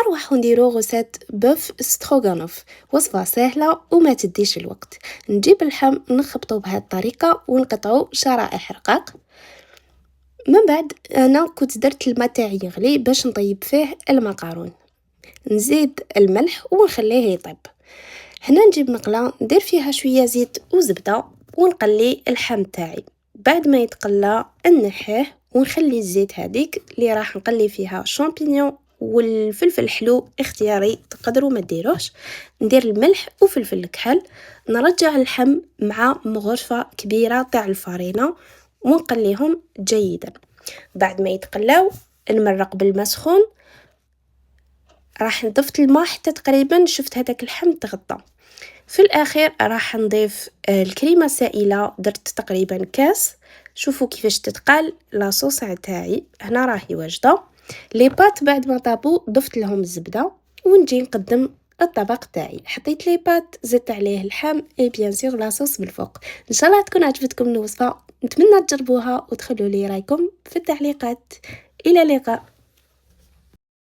نروح نديرو غوسات بوف ستروغانوف، وصفة سهلة وما تديش الوقت. نجيب اللحم نخبطو بهذه الطريقة ونقطعو شرائح رقاق. من بعد انا كنت درت الماء تاعي يغلي باش نطيب فيه المقارون، نزيد الملح ونخليه يطيب. هنا نجيب مقله ندير فيها شويه زيت وزبده ونقلي اللحم تاعي. بعد ما يتقلى نحيه ونخلي الزيت هذيك اللي راح نقلي فيها شامبينيون والفلفل الحلو اختياري، تقدروا ما ديروش. ندير الملح وفلفل الكحل، نرجع اللحم مع مغرفه كبيره تاع الفرينه ونقليهم جيدا. بعد ما يتقلاو نمرق بالماء سخون، راح نضيف الماء حتى تقريبا شفت هذاك اللحم تغطى. في الاخير راح نضيف الكريمه السائله، درت تقريبا كاس. شوفوا كيفاش تتقال لاصوص تاعي هنا راهي واجده. لي بات بعد ما طابو ضفت لهم الزبده ونجي نقدم الطبق تاعي. حطيت لي بات، زدت عليه اللحم اي بيان سور لاصوص بالفوق. ان شاء الله تكون عجبتكم الوصفه، نتمنى تجربوها وتخلوا لي رايكم في التعليقات. الى اللقاء.